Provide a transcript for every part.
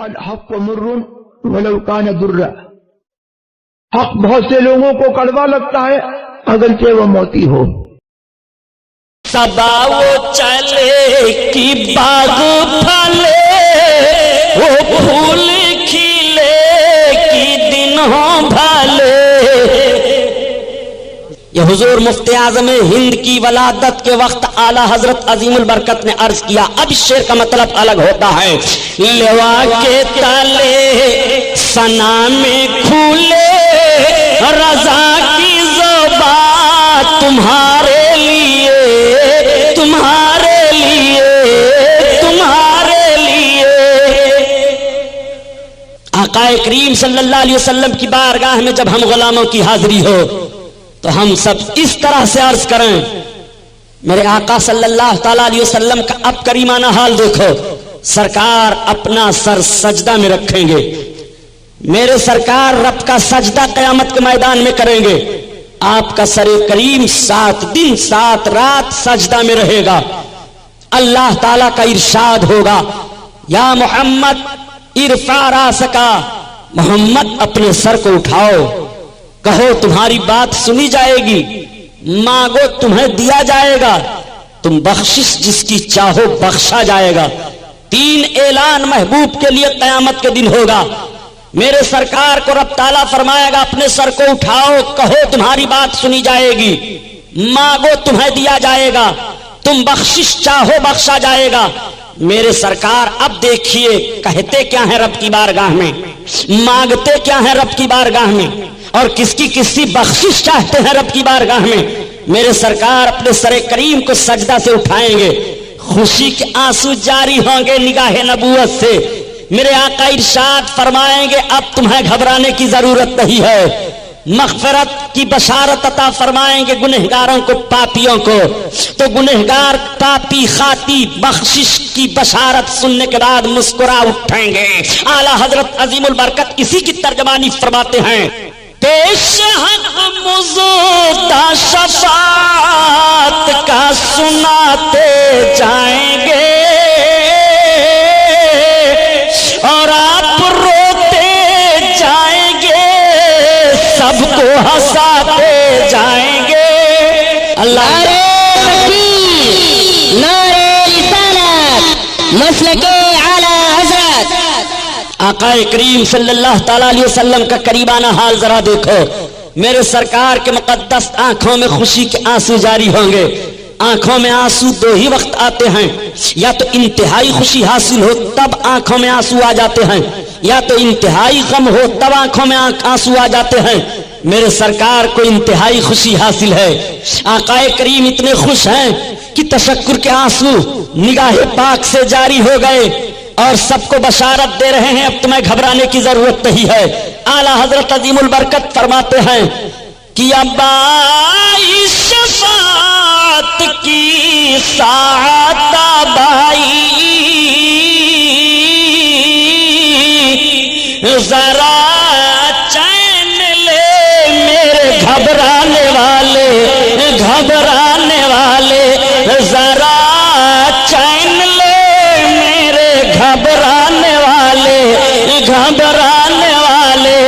الحق مر ولو کان درا، حق بہت سے لوگوں کو کڑوا لگتا ہے اگرچہ وہ موتی ہو۔ صبا وہ چلے کی باغ پھلے، وہ پھول کھلے کی دن ہوں بھلے۔ یہ حضور مفتی اعظم ہند کی ولادت کے وقت اعلیٰ حضرت عظیم البرکت نے عرض کیا۔ اب اس شعر کا مطلب الگ ہوتا ہے۔ لوا کے تلے ثنا میں کھولے، رضا کی زبان تمہارے لیے، تمہارے لیے، تمہارے لیے۔ آقا کریم صلی اللہ علیہ وسلم کی بارگاہ میں جب ہم غلاموں کی حاضری ہو تو ہم سب اس طرح سے عرض کریں، میرے آقا صلی اللہ تعالی علیہ وسلم کا اب کریمانہ حال دیکھو۔ سرکار اپنا سر سجدہ میں رکھیں گے، میرے سرکار رب کا سجدہ قیامت کے میدان میں کریں گے۔ آپ کا سر کریم 7 دن 7 رات سجدہ میں رہے گا۔ اللہ تعالیٰ کا ارشاد ہوگا، یا محمد ارفع راسکا، محمد اپنے سر کو اٹھاؤ، کہو تمہاری بات سنی جائے گی، مانگو تمہیں دیا جائے گا، تم بخشش جس کی چاہو بخشا جائے گا۔ 3 اعلان محبوب کے لیے قیامت کے دن ہوگا۔ میرے سرکار کو رب تعالیٰ فرمائے گا اپنے سر کو اٹھاؤ، کہو تمہاری بات سنی جائے گی، مانگو تمہیں دیا جائے گا، تم بخشش چاہو بخشا جائے گا۔ میرے سرکار اب دیکھیے کہتے کیا ہیں رب کی بارگاہ میں، مانگتے کیا ہیں رب کی بارگاہ میں، اور کس کی بخشش چاہتے ہیں رب کی بارگاہ میں۔ میرے سرکار اپنے سر کریم کو سجدہ سے اٹھائیں گے، خوشی کے آنسو جاری ہوں گے نگاہ نبوت سے۔ میرے آقا ارشاد فرمائیں گے اب تمہیں گھبرانے کی ضرورت نہیں ہے، مغفرت کی بشارت عطا فرمائیں گے گنہگاروں کو، پاپیوں کو۔ تو گنہگار پاپی خاطی بخشش کی بشارت سننے کے بعد مسکرا اٹھیں گے۔ اعلیٰ حضرت عظیم البرکت اسی کی ترجمانی فرماتے ہیں، پیش حق مزودہ شفاعت کا سناتے جائیں گے، اور آپ روتے جائیں گے، سب کو ہنساتے جائیں گے۔ اللہ نعرہ رسالت مسلک اعلیٰ حضرت آقا کریم صلی اللہ تعالی علیہ وسلم کا قریبانہ حال ذرا دیکھو۔ میرے سرکار کے مقدس آنکھوں میں خوشی کے آنسو جاری ہوں گے۔ آنکھوں میں آنسو 2 ہی وقت آتے ہیں، یا تو انتہائی خوشی حاصل ہو تب آنکھوں میں آنسو آ جاتے ہیں، یا تو انتہائی غم ہو تب آنکھوں میں آنسو آ جاتے ہیں۔ میرے سرکار کو انتہائی خوشی حاصل ہے۔ آقا کریم اتنے خوش ہیں کہ تشکر کے آنسو نگاہ پاک سے جاری ہو گئے، اور سب کو بشارت دے رہے ہیں اب تمہیں گھبرانے کی ضرورت نہیں ہے۔ اعلیٰ حضرت عظیم البرکت فرماتے ہیں کہ اب آئی شفاعت کی ساعت آئی، ذرا چین لے میرے گھبرانے والے، گھبرانے والے، ذرا چین لے میرے گھبرانے والے، گھبرانے والے۔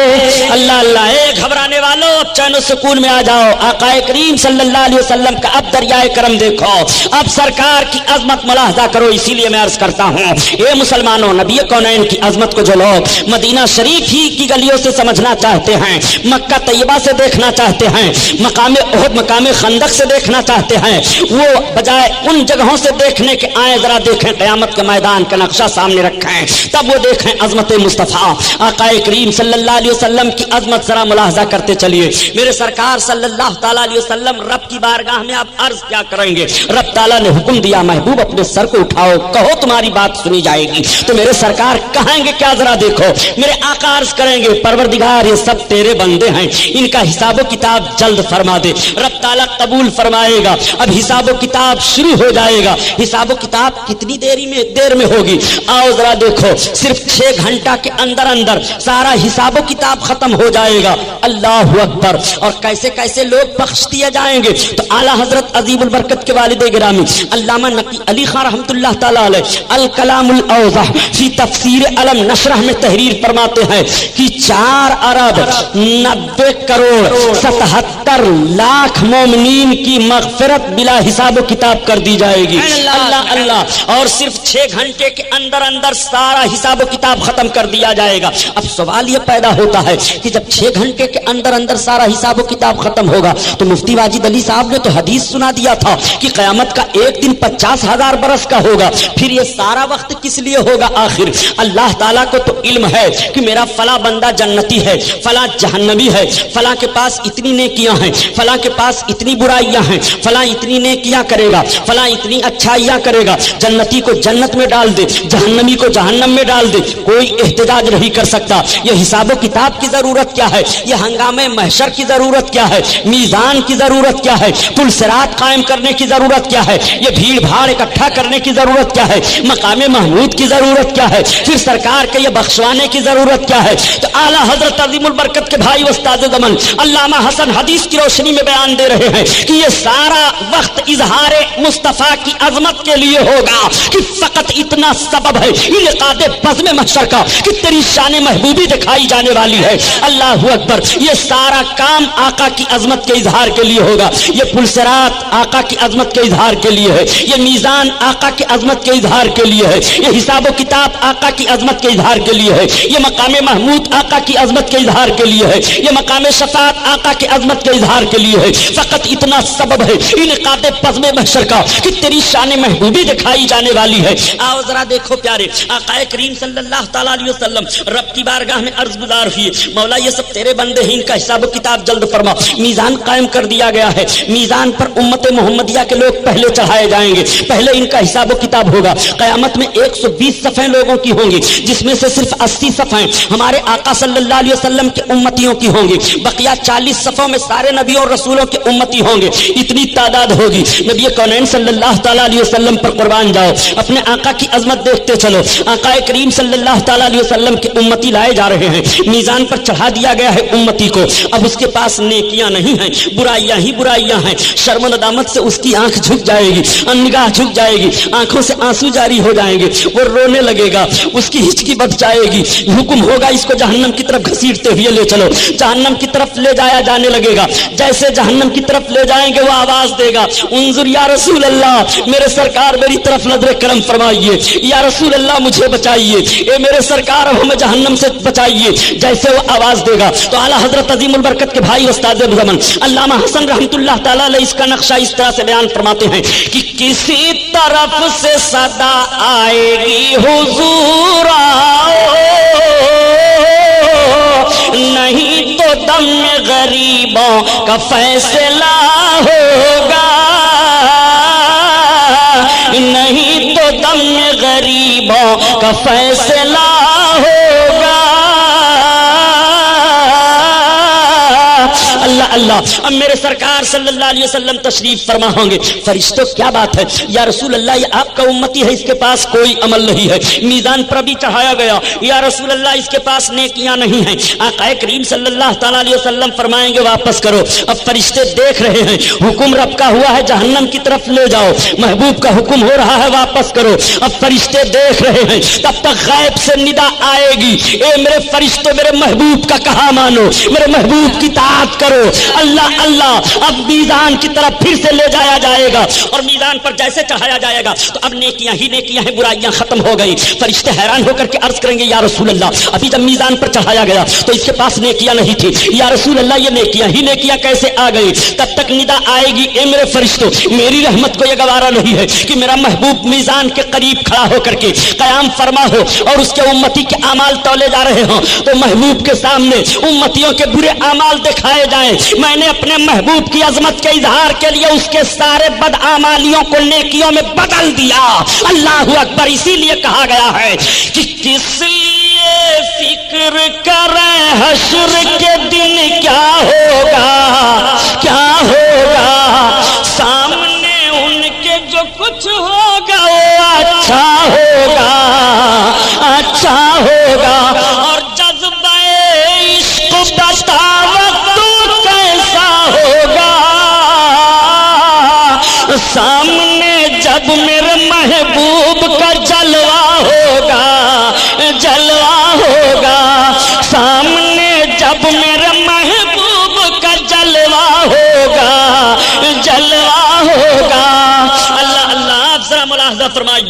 اللہ اللہ، اے گھبرانے والوں اب چین و سکون میں آ جاؤ۔ آقا کریم صلی اللہ علیہ وسلم کا اب دریائے کرم دیکھو، اب سرکار کی عظمت ملاحظہ کرو۔ اسی لیے میں عرض کرتا ہوں، اے مسلمانوں، نبی کونین کی عظمت کو جو لوگ مدینہ شریف ہی کی گلیوں سے سمجھنا چاہتے ہیں، مکہ طیبہ سے دیکھنا چاہتے ہیں، مقام احد مقام خندق سے دیکھنا چاہتے ہیں، وہ بجائے ان جگہوں سے دیکھنے کے آئے ذرا دیکھیں قیامت کے میدان کا نقشہ سامنے رکھیں، تب وہ دیکھیں عظمت مصطفیٰ آقا کریم صلی اللہ علیہ وسلم کی عظمت ذرا ملاحظہ کرتے چلیے۔ میرے سرکار صلی اللہ تعالیٰ علیہ وسلم رب کی بارگاہ میں آپ عرض کیا کریں گے؟ رب تعالیٰ نے حکم دیا محبوب اپنے سر کو اٹھاؤ، کہو تمہاری بات سنی جائے گی۔ تو میرے سرکار کہیں گے کیا ذرا دیکھو، میرے آقا عرض کریں گے پروردگار یہ سب تیرے بندے ہیں، ان کا حساب و کتاب جلد فرما دے۔ رب تعالیٰ قبول فرمائے گا، اب حساب و کتاب شروع ہو جائے گا۔ حساب و کتاب کتنی دیر میں ہوگی؟ آؤ ذرا دیکھو، صرف 6 گھنٹہ کے اندر اندر سارا حساب و کتاب ختم ہو جائے گا۔ اللہ اکبر، اکبر، اور کیسے کیسے لوگ بخش دیے جائیں گے۔ تو اعلیٰ حضرت عظیم البرکت کے والد گرامی علامہ نقی علی خان رحمۃ اللہ تعالی علیہ الکلام الاوضح فی تفسیر علم نشرح میں تحریر فرماتے ہیں کہ 4 ارب 90 کروڑ 77 لاکھ مومنین کی مغفرت بلا حساب و کتاب کر دی جائے گی۔ اللہ اللہ، اور صرف 6 گھنٹے کے اندر اندر سارا حساب و کتاب ختم کر دیا جائے گا۔ اب سوال یہ پیدا ہوتا ہے کہ جب 6 گھنٹے کے اندر اندر سارا حساب و کتاب ختم ہوگا تو مفتی واجد علی صاحب نے تو حدیث سنا دیا تھا کہ قیامت کا ایک دن 50,000 برس کا ہوگا، پھر یہ سارا وقت کس لیے ہوگا آخر؟ اللہ تعالیٰ کو تو علم ہے کہ میرا فلاں بندہ جنتی ہے، فلاں جہنمی ہے، فلاں کے پاس اتنی نیکیاں ہیں، فلاں کے پاس اتنی برائیاں ہیں، فلاں اتنی نیکیاں کرے گا، فلاں اتنی اچھائیاں کرے گا، جنتی کو جنت میں ڈال دے، جہنمی کو جہنم میں ڈال دے، کوئی احتجاج نہیں کر سکتا۔ یہ حساب و کتاب کی ضرورت کیا ہے؟ یہ ہنگامے محشر کی ضرورت کیا ہے؟ میزان کی ضرورت کیا ہے؟ پل صراط قائم کرنے کی ضرورت کیا ہے؟ یہ بھیڑ بھاڑ اکٹھا کرنے کی ضرورت کیا ہے؟ مقام محمود کی ضرورت کیا ہے؟ پھر سرکار کے یہ بخشوانے کی ضرورت کیا ہے؟ تو اعلیٰ حضرت عظیم البرکت کے بھائی استاد زمن علامہ حسن حدیث کی روشنی میں بیان دے رہے ہیں کہ یہ سارا وقت اظہار مصطفیٰ کی عظمت کے لیے ہوگا کہ فقط اتنا سبب ہے انعقاد بزم محشر کا کہ تیری شان محبوبی دکھائی جانے والی ہے۔ اللہ اکبر، یہ سارا کام آقا کی عظمت کے اظہار کے لیے ہوگا۔ یہ پل صراط آقا کی عظمت کے اظہار کے لیے ہے، یہ میزان آقا کی عظمت کے اظہار کے لیے ہے، یہ حساب و کتاب آقا کی عظمت کے اظہار کے لیے ہے، یہ مقام محمود آقا کی عظمت کے اظہار کے لیے ہے، یہ مقام شفاعت آقا کی عظمت کے اظہار کے لیے ہے۔ فقط اتنا سبب ہے انعقاد بزم محشر کا کہ تیری شان محبوبی دکھائی جانے والی ہے۔ آؤ ذرا دیکھو پیارے، آقا کریم صلی اللہ تعالیٰ علیہ وسلم رب کی بارگاہ میں عرض گزار ہوئے، مولا یہ سب تیرے بندے ہیں، ان کا حساب و کتاب جلد فرما۔ میزان قائم کر دیا گیا ہے، میزان پر امت محمدیہ کے لوگ پہلے چڑھائے جائیں گے، پہلے ان کا حساب و کتاب ہوگا۔ قیامت میں 120 صفیں لوگوں کی ہوں گی، جس میں سے صرف 80 صفیں ہمارے آقا صلی اللہ علیہ وسلم کے امتیوں کی ہوں گی، بقیہ 40 صفوں میں سارے نبیوں اور رسولوں کے امتی ہوں گے۔ اتنی تعداد ہوگی۔ نبی کونین صلی اللہ تعالیٰ علیہ وسلم پر قربان جاؤ، اپنے آقا کی عظمت دیکھتے چلو۔ آقا کریم صلی اللہ تعالیٰ علیہ وسلم کے امتی لائے جا رہے ہیں، میزان پر چڑھا دیا گیا ہے امتی کو۔ اب اس کے پاس نیکیاں نہیں ہیں، برائیاں ہی برائیاں ہیں۔ شرم و ندامت سے اس کی آنکھ جھک جائے گی، نگاہ جھک جائے گی، آنکھوں سے آنسو جاری ہو جائیں گے، وہ رونے لگے گا، اس کی ہچکی بچ جائے گی، حکم ہوگا اس کو جہنم کی طرف گھسیٹتے ہوئے لے چلو۔ جہنم کی طرف لے جایا جانے لگے گا، جیسے جہنم کی طرف لے جائیں گے وہ آواز دے گا، انظر یا رسول اللہ، میرے سرکار میری طرف نظر کرم فرمائیے، یا رسول اللہ مجھے بچائیے، اے میرے سرکار اب ہمیں جہنم سے بچائیے۔ جیسے وہ آواز دے گا تو اعلیٰ حضرت عظیم البرکت کے بھائی استاد زمن علامہ حسن رحمۃ اللہ تعالیٰ علیہ اس کا نقشہ اس طرح سے بیان فرماتے ہیں کہ کسی طرف سے صدا آئے گی حضور آؤ، نہیں تو دم غریبوں کا فیصلہ ہوگا، نہیں تو دم غریبوں کا فیصلہ ہوگا۔ اللہ اللہ، اب میرے سرکار صلی اللہ علیہ وسلم تشریف فرما ہوں گے۔ فرشتوں کیا بات ہے یا رسول اللہ، یہ آپ کا امتی ہے، اس کے پاس کوئی عمل نہیں ہے، میزان پر بھی چڑھایا گیا، یا رسول اللہ اس کے پاس نیکیاں نہیں ہیں۔ آقا کریم صلی اللہ تعالیٰ علیہ وسلم فرمائیں گے واپس کرو۔ اب فرشتے دیکھ رہے ہیں، حکم رب کا ہوا ہے جہنم کی طرف لے جاؤ، محبوب کا حکم ہو رہا ہے واپس کرو۔ اب فرشتے دیکھ رہے ہیں، تب تک غیب سے ندا آئے گی، اے میرے فرشتوں میرے محبوب کا کہا مانو، میرے محبوب کی اطاعت کرو۔ اللہ اللہ، اب میزان کی طرف پھر سے لے جایا جائے گا، اور میزان پر جیسے چڑھایا جائے گا تو اب نیکیاں ہی نیکیاں ہیں، برائیاں ختم ہو گئی۔ فرشتے حیران ہو کر کے عرض کریں گے یا رسول اللہ، ابھی جب میزان پر چڑھایا گیا تو اس کے پاس نیکیاں نہیں تھی، یا رسول اللہ یہ نیکیاں ہی نیکیاں کیسے آ گئی؟ تب تک ندا آئے گی، اے میرے فرشتوں میری رحمت کو یہ گوارا نہیں ہے کہ میرا محبوب میزان کے قریب کھڑا ہو کر کے قیام فرما ہو اور اس کے امتی کے اعمال تولے جا رہے ہوں، تو محبوب کے سامنے امتیوں کے برے اعمال دکھائے جائیں۔ میں نے اپنے محبوب کی عظمت کے اظہار کے لیے اس کے سارے بدعمالیوں کو نیکیوں میں بدل دیا۔ اللہ اکبر، اسی لیے کہا گیا ہے کہ کس لیے فکر کریں حشر کے دن کیا ہوگا، کیا ہوگا، سامنے ان کے جو کچھ ہوگا وہ اچھا ہوگا، اچھا ہوگا۔ اور جذبہ عشق بتا وقت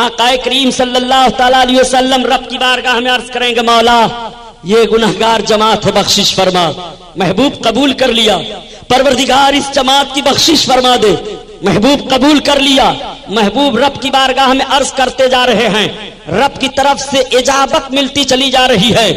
آقا کریم صلی اللہ تعالی علیہ وسلم رب کی بارگاہ میں عرض کریں گے مولا یہ گنہگار جماعت ہے بخشش فرما. محبوب قبول کر لیا. پروردگار اس جماعت کی بخشش فرما دے. محبوب قبول کر لیا. محبوب رب کی بارگاہ میں عرض کرتے جا رہے ہیں. رب کی طرف سے اجابت ملتی چلی جا رہی ہے.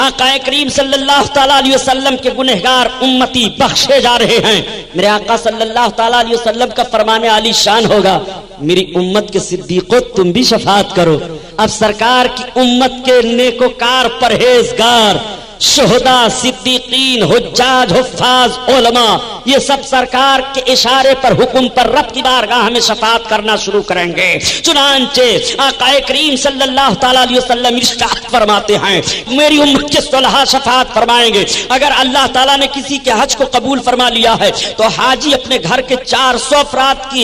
آقا کریم صلی اللہ تعالی علیہ وسلم کے گنہگار امتی بخشے جا رہے ہیں. میرے آقا صلی اللہ تعالی علیہ وسلم کا فرمان عالی شان ہوگا میری امت کے صدیقوں تم بھی شفاعت کرو. اب سرکار کی امت کے نیکوکار پرہیزگار شہداء صدیقین حجاج حفاظ علماء یہ سب سرکار کے اشارے پر حکم پر رب کی بارگاہ میں شفاعت کرنا شروع کریں گے. چنانچہ آقا کریم صلی اللہ تعالی علیہ وسلم ارشاد فرماتے ہیں میری امت کے صلحاء شفاعت فرمائیں گے. اگر اللہ تعالیٰ نے کسی کے حج کو قبول فرما لیا ہے تو حاجی اپنے گھر کے 400 افراد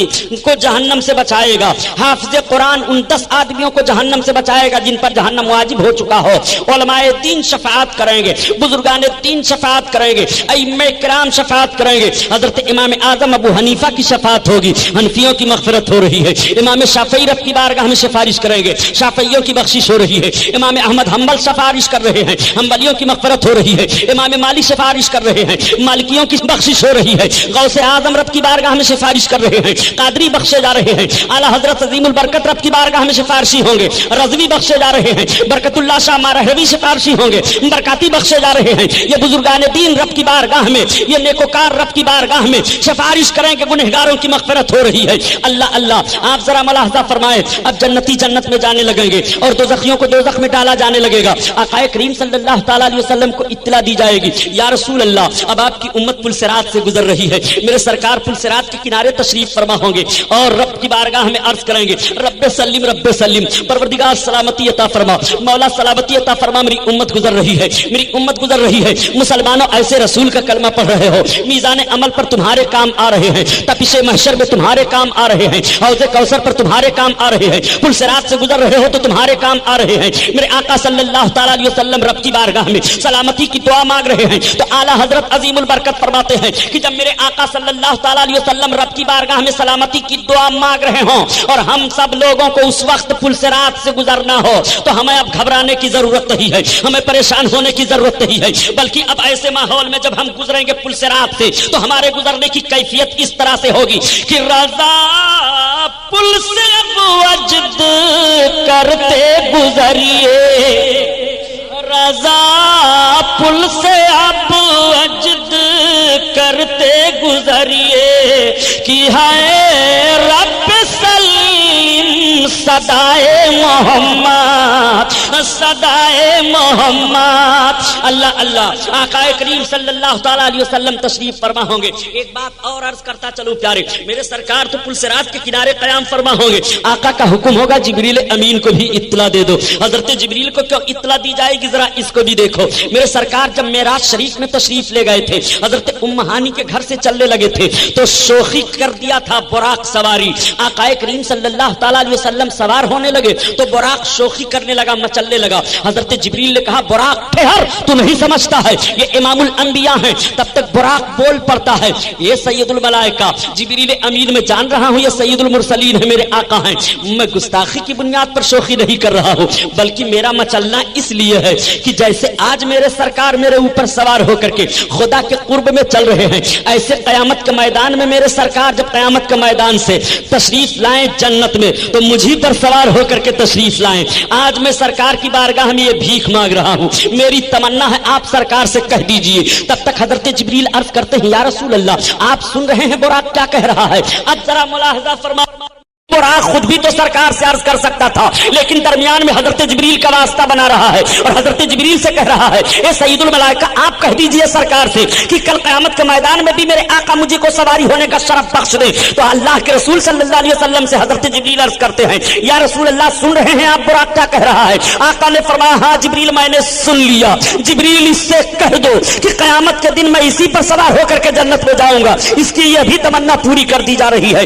کو جہنم سے بچائے گا. حافظ قرآن ان 10 آدمیوں کو جہنم سے بچائے گا جن پر جہنم واجب ہو چکا ہو. علماء دین شفاعت کریں گے. بزرگان دین شفاعت کریں گے. ائمہ کرام شفاعت کریں گے. حضرت امام اعظم ابو حنیفہ کی شفاعت ہوگی. حنفیوں کی مغفرت ہو رہی ہے. امام شافعی رب کی بارگاہ میں سفارش کریں گے. شافعیوں کی بخشش ہو رہی ہے. امام احمد حنبل سفارش کر رہے ہیں. حنبلیوں کی مغفرت ہو رہی ہے. امام مالک سفارش کر رہے ہیں. مالکیوں کی بخشش ہو رہی ہے. غوث اعظم رب کی بارگاہ میں سفارش کر رہے ہیں. قادری بخشے جا رہے ہیں. اعلی حضرت عظیم البرکت رب کی بارگاہ میں سفارشی ہوں گے. رضوی بخشے جا رہے ہیں. برکت اللہ شاہ مارہوی سفارشی ہوں گے. برکاتی بخشے جا رہے ہیں. یہ بزرگان دین رب کی بارگاہ میں یہ نیکوکار رب کی بارگاہ میں سفارش کریں کہ گنہگاروں کی مغفرت ہو رہی ہے. اللہ اللہ آپ ذرا ملاحظہ فرمائیں. اب جنتی جنت میں جانے لگیں گے اور دوزخیوں کو دوزخ میں ڈالا جانے لگے گا. آقا کریم صلی اللہ تعالی علیہ وسلم کو اطلاع دی جائے گی یا رسول اللہ اب آپ کی امت پل صراط سے گزر رہی ہے. میرے سرکار پل صراط کے کنارے تشریف فرما ہوں گے اور رب کی بارگاہ میں عرض کریں گے رب سلم پروردگار سلامتی عطا فرما. مولا سلامتی عطا فرما. میری امت گزر رہی ہے. میری امت گزر رہی ہے. مسلمانوں ایسے رسول کا کلمہ پڑھ رہے ہو. میزان عمل پر تمہارے کام آ رہے ہیں. تپش محشر میں تمہارے کام آ رہے ہیں. حوض کوثر پر تمہارے کام آ رہے ہیں. پل صراط سے گزر رہے ہو تو تمہارے کام آ رہے ہیں. میرے آقا صلی اللہ تعالی علیہ وسلم رب کی بارگاہ میں سلامتی کی دعا مانگ رہے ہیں تو اعلی حضرت عظیم البرکت فرماتے ہیں کہ جب میرے آقا صلی اللہ تعالی علیہ وسلم رب کی بارگاہ میں سلامتی کی دعا مانگ رہے ہوں اور ہم سب لوگوں کو اس وقت پل صراط سے گزرنا ہو تو ہمیں اب گھبرانے کی ضرورت نہیں ہے. ہمیں پریشان ہونے کی ضرورت نہیں ہے. بلکہ اب ایسے ماحول میں جب ہم گزریں گے پل صراط سے تو ہمارے گزرنے کی کیفیت اس طرح سے ہوگی کہ رضا پل سے اب وجد کرتے گزریے. رضا پل سے اب وجد کرتے گزریے کہ ہے رب سلیم صدائے محمد صدائے محمد. اللہ اللہ آقا کریم صلی اللہ تعالی علیہ وسلم تشریف فرما ہوں گے. ایک بات اور عرض کرتا چلو پیارے میرے سرکار تو پل صراط کے کنارے قیام فرما ہوں گے. آقا کا حکم ہوگا جبریل امین کو بھی اطلاع دے دو. حضرت جبریل کو کیوں اطلاع دی جائے گی ذرا اس کو بھی دیکھو. میرے سرکار جب معراج شریف میں تشریف لے گئے تھے حضرت ام ہانی کے گھر سے چلنے لگے تھے تو شوخی کر دیا تھا براق سواری. آقا کریم صلی اللہ تعالی علیہ وسلم سوار ہونے لگے تو براق شوخی کرنے لگا مچلنے لگا. حضرت جبریل نے کہا براق ٹھہر تو نہیں سمجھتا ہے یہ امام الانبیاء ہیں. تب تک براق بول پڑتا ہے یہ سید الملائکہ جبریل امین میں جان رہا ہوں یہ سید المرسلین ہے میرے آقا ہیں. میں گستاخی کی بنیاد پر شوخی نہیں کر رہا ہوں بلکہ میرا مچلنا اس لیے ہے کہ جیسے آج میرے سرکار میرے اوپر سوار ہو کر کے خدا کے قرب میں چل رہے ہیں ایسے قیامت کے میدان میں میرے سرکار جب قیامت کے میدان سے تشریف لائیں جنت میں تو مجھی پر سوار ہو کر کے تشریف لائیں. آج میں سرکار کی بارگاہ میں یہ بھیک مانگ رہا ہوں. میری تمنا ہے آپ سرکار سے کہہ دیجئے. تب تک حضرت جبریل عرض کرتے ہیں یا رسول اللہ آپ سن رہے ہیں براق کیا کہہ رہا ہے. اب ذرا ملاحظہ فرما. براق خود بھی تو سرکار سے عرض کر سکتا تھا لیکن درمیان میں حضرت جبریل کا واسطہ بنا رہا ہے اور حضرت جبریل سے کہہ رہا ہے اے سید الملائکہ آپ کہہ دیجئے سرکار سے کہ کل قیامت کے میدان میں بھی میرے آقا مجھے کو سواری ہونے کا شرف بخش دے. تو اللہ کے رسول صلی اللہ علیہ وسلم سے حضرت جبریل عرض کرتے ہیں یا رسول اللہ سن رہے ہیں آپ براق کیا کہہ رہا ہے. آقا نے فرمایا ہاں جبریل میں نے سن لیا. جبریل اس سے کہہ دو کہ قیامت کے دن میں اسی پر سوار ہو کر کے جنت میں جاؤں گا. اس کی یہ بھی تمنا پوری کر دی جا رہی ہے.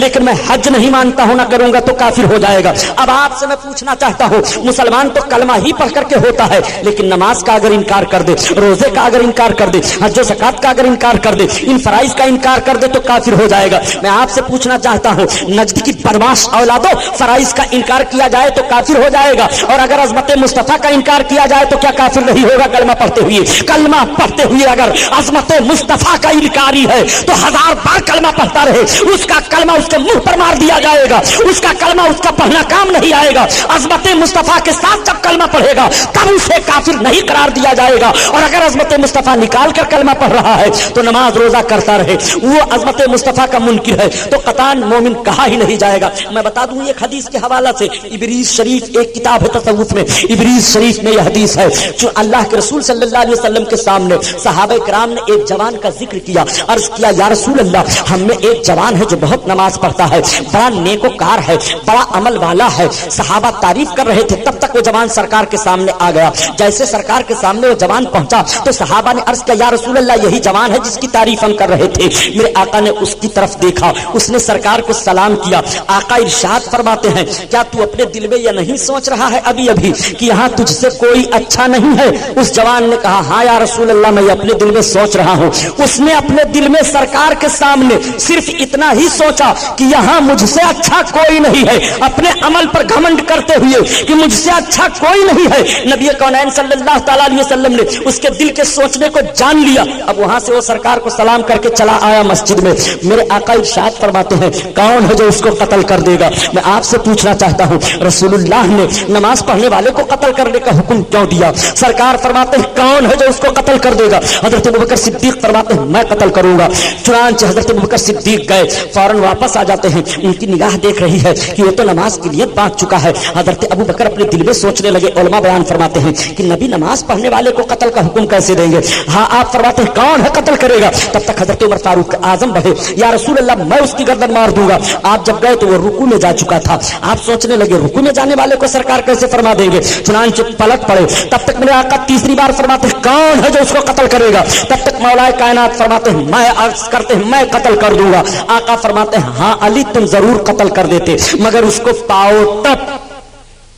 لیکن میں حج نہیں مانتا ہوں، نہ کروں گا تو کافر ہو جائے گا۔ اب آپ سے میں پوچھنا چاہتا ہوں، مسلمان تو کلمہ ہی پڑھ کر کے ہوتا ہے، لیکن نماز کا اگر انکار کر دے، روزے کا اگر انکار کر دے، حج و زکات کا اگر انکار کر دے، ان فرائض کا انکار کر دے تو کافر ہو جائے گا۔ میں آپ سے پوچھنا چاہتا ہوں، نجد کی بدماش اولادوں، فرائض کا انکار کیا جائے تو کافر ہو جائے گا، اور اگر عظمت مصطفیٰ کا انکار کیا جائے تو کیا کافر نہیں ہوگا؟ کلمہ پڑھتے ہوئے، کلمہ پڑھتے ہوئے اگر عظمت مصطفیٰ کا انکاری ہے تو 1000 بار کلمہ پڑھتا رہے، اس کا کلمہ اس کے منہ پر مار دیا جائے گا، اس کا کلمہ اس کا پڑھنا کام نہیں آئے گا۔ عظمت مصطفیٰ کے ساتھ جب کلمہ پڑھے گا تب اسے کافر نہیں قرار دیا جائے گا، اور اگر عظمت مصطفیٰ نکال کر کلمہ پڑھ رہا ہے تو نماز روزہ کرتا رہے، وہ عظمت مصطفیٰ کا منکر ہے تو قطعاً مومن کہا ہی نہیں جائے گا۔ میں بتا دوں ایک حدیث کے حوالہ سے، ابریز شریف ایک کتاب ہے تصوف میں، ابریز شریف میں یہ حدیث ہے، جو اللہ کے رسول صلی اللہ علیہ وسلم کے سامنے صحابہ کرام نے ایک جوان کا ذکر کیا، عرض کیا یا رسول اللہ، ہم میں ایک جوان ہے جو بہت نماز پڑھتا ہے، بڑا نیکوکار ہے، بڑا عمل والا ہے۔ صحابہ تعریف کر رہے تھے، تب تک وہ جوان سرکار کے سامنے آ گیا۔ جیسے سرکار کے سامنے وہ جوان پہنچا تو صحابہ نے عرض کیا یا رسول اللہ، یہی جوان ہے جس کی تعریف ہم کر رہے تھے۔ میرے آقا نے اس کی طرف دیکھا، اس نے سرکار کو سلام کیا۔ آقا ارشاد فرماتے ہیں، کیا تو اپنے دل میں یہ نہیں سوچ رہا ہے ابھی ابھی کہ یہاں تجھ سے کوئی اچھا نہیں ہے؟ اس جوان نے کہا ہاں یا رسول اللہ، میں اپنے دل میں سوچ رہا ہوں۔ اس نے اپنے دل میں سرکار کے سامنے صرف اتنا ہی سوچا کہ یہاں مجھ سے اچھا کوئی نہیں ہے، اپنے عمل پر گھمنڈ کرتے ہوئے کہ مجھ سے اچھا کوئی نہیں ہے۔ نبی کونین صلی اللہ تعالیٰ علیہ وسلم نے اس کے دل کے سوچنے کو جان لیا۔ اب وہاں سے وہ سرکار کو سلام کر کے چلا آیا مسجد میں۔ میرے آقا ارشاد فرماتے ہیں، کون ہے جو اس کو قتل کر دے گا؟ میں آپ سے پوچھنا چاہتا ہوں، رسول اللہ نے نماز پڑھنے والے کو قتل کرنے کا حکم کیوں دیا؟ سرکار فرماتے ہیں کون ہے جو اس کو قتل کر دے گا؟ حضرت ابوبکر صدیق فرماتے ہیں میں قتل کروں گا۔ چنانچہ حضرت ابوبکر صدیق گئے، فوراً واپس آ جاتے ہیں، ان کی نگاہ دیکھ رہی ہے کہ وہ تو نماز کی نیت باندھ چکا ہے۔ حضرت ابوبکر اپنے دل میں سوچنے لگے، علماء بیان فرماتے ہیں کہ نبی نماز پڑھنے والے کو قتل کا حکم کیسے دیں گے؟ ہاں آپ فرماتے ہیں کون ہے قتل کرے گا؟ تب تک حضرت عمر فاروق اعظم بڑھے، یا رسول اللہ میں اس کی گردن مار دوں گا۔ آپ جب گئے تو وہ رکوع میں جا چکا تھا۔ آپ سوچنے لگے رکوع میں جانے والے کو سرکار کیسے فرما دیں گے؟ چنانچہ پلٹ پڑے، تب تک میرے آقا تیسری بار فرماتے ہیں کون ہے جو اس کو قتل کرے گا؟ تب تک مولا کائنات فرماتے ہیں میں عرض کرتے ہیں میں قتل کر دوں گا۔ آقا فرماتے ہیں ہاں علی تم ضرور قتل کر دیتے، مگر اس کو پاؤ تب۔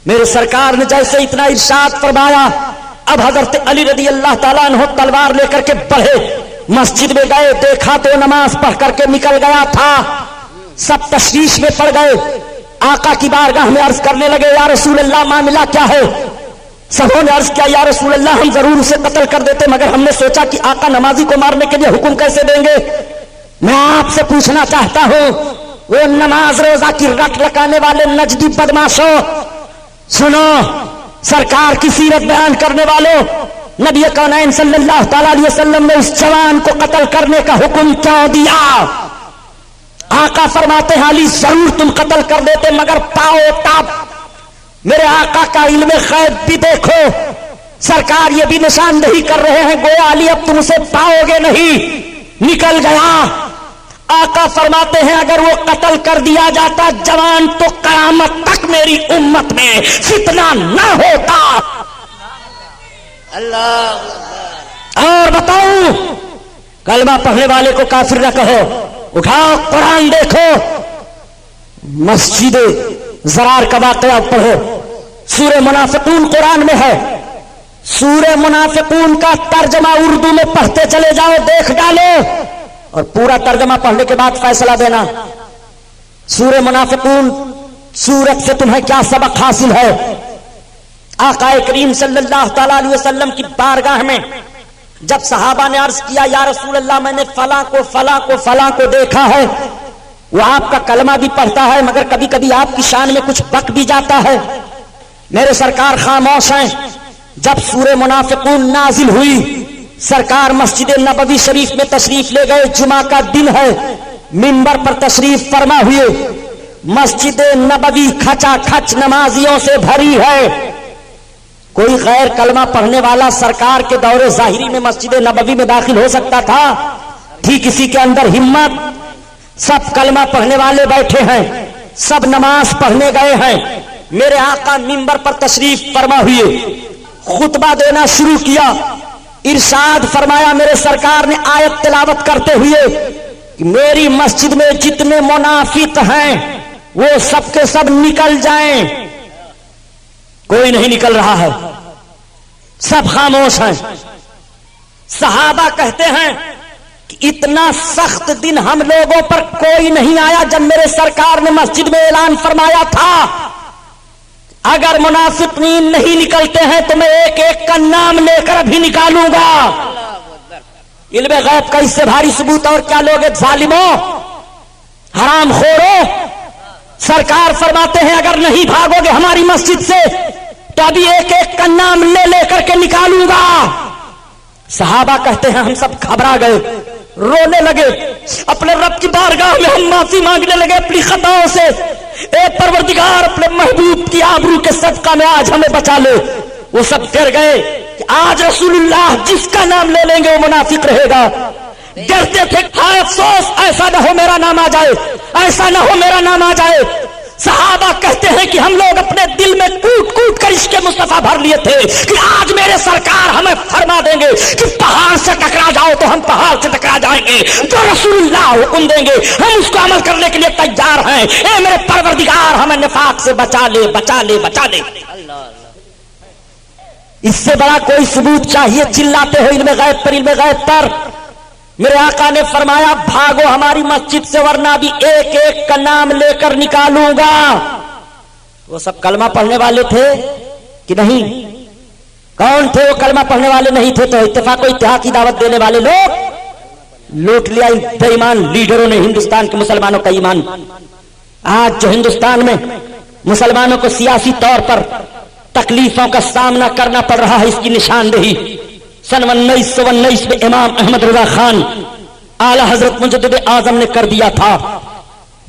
میرے سرکار نے جیسے اتنا ارشاد فرمایا، اب حضرت علی رضی اللہ تعالیٰ عنہ تلوار لے کر کے بڑھے، مسجد میں گئے، دیکھا تو نماز پڑھ کر کے نکل گیا تھا۔ سب تشویش میں پڑ گئے، آقا کی بارگاہ میں عرض کرنے لگے یا رسول اللہ معاملہ کیا ہے؟ سبوں نے عرض کیا یا رسول اللہ ہم ضرور اسے قتل کر دیتے، مگر ہم نے سوچا کہ آقا نمازی کو مارنے کے لیے حکم کیسے دیں گے؟ میں آپ سے پوچھنا چاہتا ہوں، وہ نماز روزہ کی رٹ لگانے والے نجدی بدماشوں، سنو، سرکار کی سیرت بیان کرنے والوں، نبی کونین صلی اللہ تعالی علیہ وسلم نے اس جوان کو قتل کرنے کا حکم کیوں دیا؟ آقا فرماتے ہیں علی ضرور تم قتل کر دیتے، مگر پاؤ تاب۔ میرے آقا کا علم غیب بھی دیکھو، سرکار یہ بھی نشاندہی کر رہے ہیں گویا علی اب تم اسے پاؤ گے نہیں، نکل گیا۔ آقا فرماتے ہیں اگر وہ قتل کر دیا جاتا جوان تو قیامت تک میری امت میں فتنہ نہ ہوتا۔ اللہ اور بتاؤں، کلمہ پڑھنے والے کو کافر نہ کہو، اٹھاؤ قرآن دیکھو، مسجد زرار کا واقعہ پڑھو، سورہ منافقون قرآن میں ہے، سورہ منافقون کا ترجمہ اردو میں پڑھتے چلے جاؤ، دیکھ ڈالو، اور پورا ترجمہ پڑھنے کے بعد فیصلہ دینا۔ سورہ منافقون سورت سے تمہیں کیا سبق حاصل ہے؟ آقا کریم صلی اللہ تعالی علیہ وسلم کی بارگاہ میں جب صحابہ نے عرض کیا یا رسول اللہ میں نے فلاں کو فلاں کو فلاں کو دیکھا ہے، وہ آپ کا کلمہ بھی پڑھتا ہے مگر کبھی کبھی آپ کی شان میں کچھ بک بھی جاتا ہے، میرے سرکار خاموش ہیں۔ جب سورہ منافقون نازل ہوئی، سرکار مسجد نبوی شریف میں تشریف لے گئے، جمعہ کا دن ہے، منبر پر تشریف فرما ہوئے، مسجد نبوی کھچا کھچ نمازیوں سے بھری ہے۔ کوئی غیر کلمہ پڑھنے والا سرکار کے دور ظاہری میں مسجد نبوی میں داخل ہو سکتا تھا؟ تھی کسی کے اندر ہمت؟ سب کلمہ پڑھنے والے بیٹھے ہیں، سب نماز پڑھنے گئے ہیں، میرے آقا منبر پر تشریف فرما ہوئے، خطبہ دینا شروع کیا، ارشاد فرمایا، میرے سرکار نے آیت تلاوت کرتے ہوئے کہ میری مسجد میں جتنے منافق ہیں وہ سب کے سب نکل جائیں. کوئی نہیں نکل رہا ہے, سب خاموش ہیں. صحابہ کہتے ہیں کہ اتنا سخت دن ہم لوگوں پر کوئی نہیں آیا جب میرے سرکار نے مسجد میں اعلان فرمایا تھا اگر منافقین نہیں نکلتے ہیں تو میں ایک ایک کا نام لے کر ابھی نکالوں گا. علم غیب کا اس سے بھاری ثبوت اور کیا لوگ ظالموں, حرام خورو. سرکار فرماتے ہیں اگر نہیں بھاگو گے ہماری مسجد سے تو ابھی ایک ایک کا نام لے لے کر کے نکالوں گا. صحابہ کہتے ہیں ہم سب گھبرا گئے, رونے لگے, اپنے رب کی بارگاہ میں ہم معافی مانگنے لگے اپنی خطاؤں سے. اے پروردگار اپنے محبوب کی آبرو کے صدقہ میں آج ہمیں بچا لے. وہ سب ڈر گئے کہ آج رسول اللہ جس کا نام لے لیں گے وہ منافق رہے گا. ڈرتے تھے ہائے افسوس ایسا نہ ہو میرا نام آ جائے, ایسا نہ ہو میرا نام آ جائے. صحابہ کہتے ہیں کہ ہم لوگ اپنے دل میں کوٹ کوٹ کر عشق مصطفیٰ بھر لیے تھے کہ آج میرے سرکار ہمیں فرما دیں گے کہ پہاڑ سے ٹکرا جاؤ تو ہم پہاڑ سے ٹکرا جائیں گے, جو رسول اللہ حکم دیں گے ہم اس کو عمل کرنے کے لیے تیار ہیں. اے میرے پروردگار ہمیں نفاق سے بچا لے, بچا لے, بچا لے. اس سے بڑا کوئی ثبوت چاہیے چلاتے ہو علم غیب پر, علم غیب پر. میرے آقا نے فرمایا بھاگو ہماری مسجد سے ورنہ بھی ایک ایک کا نام لے کر نکالوں گا. وہ سب کلمہ پڑھنے والے تھے کہ نہیں؟ کون تھے وہ کلمہ پڑھنے والے نہیں تھے تو اتفاق و اتحاد کی دعوت دینے والے لوگ لوٹ لیا بے ایمان لیڈروں نے ہندوستان کے مسلمانوں کا ایمان. آج جو ہندوستان میں مسلمانوں کو سیاسی طور پر تکلیفوں کا سامنا کرنا پڑ رہا ہے اس کی نشاندہی سن 1919 میں امام احمد رضا خان اعلی حضرت مجدد اعظم نے کر دیا تھا.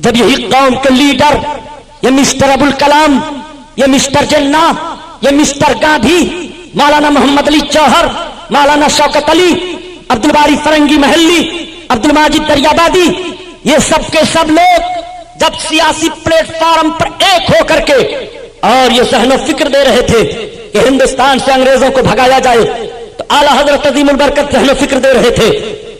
جب یہی قوم کے لیڈر یہ مسٹر ابوالکلام, یہ مسٹر جناح, یہ مسٹر گاندھی, مولانا محمد علی جوہر, مولانا شوکت علی, عبد الباری فرنگی محلی, عبد الماجد دریابادی, یہ سب کے سب لوگ جب سیاسی پلیٹ فارم پر ایک ہو کر کے اور یہ ذہن و فکر دے رہے تھے کہ ہندوستان سے انگریزوں کو بھگایا جائے تو اعلیٰ حضرت عظیم البرکت ذہن و فکر دے رہے تھے